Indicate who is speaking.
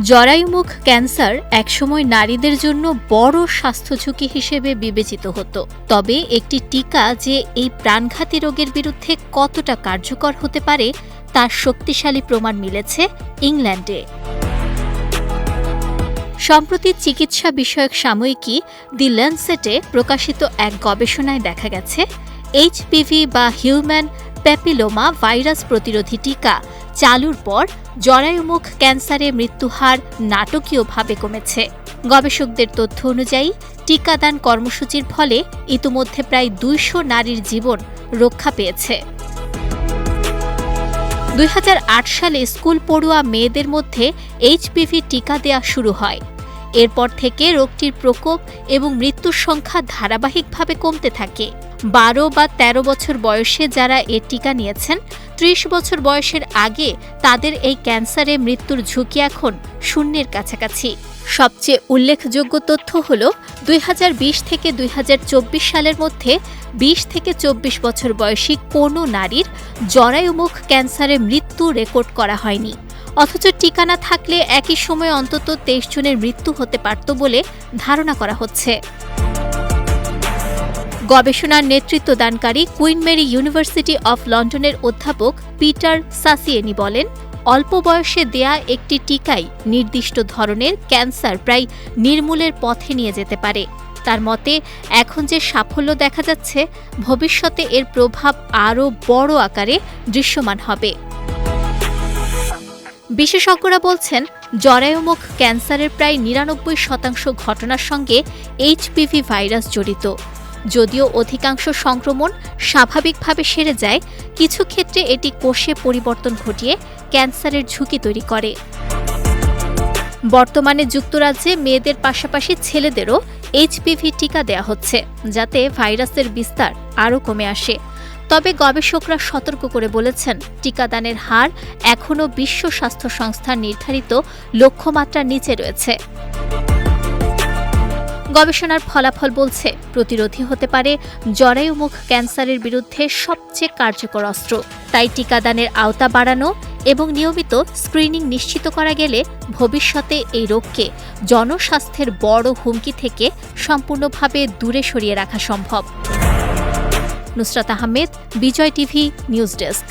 Speaker 1: জরায়ুমুখ cancer একসময় নারীদের জন্য বড় স্বাস্থ্য ঝুঁকি হিসেবে বিবেচিত হতো। তবে একটি টিকা যে এই প্রাণঘাতী রোগের বিরুদ্ধে কতটা কার্যকর হতে পারে তার শক্তিশালী প্রমাণ মিলেছে ইংল্যান্ডে। সম্প্রতি চিকিৎসা বিষয়ক সাময়িকী দি ল্যান্সেটে প্রকাশিত এক গবেষণায় দেখা গেছে এইচপিভি বা হিউম্যান প্যাপিলোমা ভাইরাস প্রতিরোধী টিকা চালুর পর জরায়ুমুখ ক্যান্সারে মৃত্যুহার নাটকীয়ভাবে কমেছে। গবেষকদের তথ্য অনুযায়ী টিকাদান কর্মসূচির ফলে ইতিমধ্যে প্রায় ২০০ নারীর জীবন রক্ষা পেয়েছে। ২০০৮ সালে স্কুল পড়ুয়া মেয়েদের মধ্যে এইচপিভি টিকা দেয়া শুরু হয়। এরপর থেকে রোগটির প্রকোপ এবং মৃত্যুর সংখ্যা ধারাবাহিকভাবে কমতে থাকে। ১২ বা ১৩ বছর বয়সে যারা এর টিকা নিয়েছেন, ৩০ বছর বয়সের আগে তাদের এই ক্যান্সারে মৃত্যুর ঝুঁকি এখন শূন্যের কাছাকাছি। সবচেয়ে উল্লেখযোগ্য তথ্য হল ২০২০ থেকে ২০২৪ সালের মধ্যে ২০ থেকে ২৪ বছর বয়সী কোনো নারীর জরায়ুমুখ ক্যান্সারে মৃত্যু রেকর্ড করা হয়নি। অথচ টিকা না থাকলে একই সময়ে অন্তত ২৩ জনের মৃত্যু হতে পারত বলে ধারণা করা হচ্ছে। গবেষণার নেতৃত্বদানকারী কুইন মেরি ইউনিভার্সিটি অফ লন্ডনের অধ্যাপক পিটার সাসিয়েনি বলেন, অল্প বয়সে দেয়া একটি টিকাই নির্দিষ্ট ধরনের ক্যান্সার প্রায় নির্মূলের পথে নিয়ে যেতে পারে। তার মতে, এখন যে সাফল্য দেখা যাচ্ছে, ভবিষ্যতে এর প্রভাব আরও বড় আকারে দৃশ্যমান হবে। বিশেষজ্ঞরা বলছেন, জরায়ুমুখ ক্যান্সারের প্রায় ৯৯% ঘটনার সঙ্গে এইচপিভি ভাইরাস জড়িত। যদিও অধিকাংশ সংক্রমণ স্বাভাবিকভাবে সেরে যায়, কিছু ক্ষেত্রে এটি কোষে পরিবর্তন ঘটিয়ে ক্যান্সারের ঝুঁকি তৈরি করে। বর্তমানে যুক্তরাজ্যে মেয়েদের পাশাপাশি ছেলেদেরও এইচপিভি টিকা দেয়া হচ্ছে, যাতে ভাইরাসের বিস্তার আরও কমে আসে। তবে গবেষকরা সতর্ক করে বলেছেন, টিকাদানের হার এখনও বিশ্ব স্বাস্থ্য সংস্থার নির্ধারিত লক্ষ্যমাত্রার নিচে রয়েছে। গবেষণার ফলাফল বলছে, প্রতিরোধী হতে পারে জরায়ুমুখ ক্যান্সারের বিরুদ্ধে সবচেয়ে কার্যকর অস্ত্র। তাই টিকাদানের আওতা বাড়ানো এবং নিয়মিত স্ক্রিনিং নিশ্চিত করা গেলে ভবিষ্যতে এই রোগকে জনস্বাস্থ্যের বড় হুমকি থেকে সম্পূর্ণভাবে দূরে সরিয়ে রাখা সম্ভব। নুসরাত আহমেদ, বিজয় টিভি নিউজ ডেস্ক।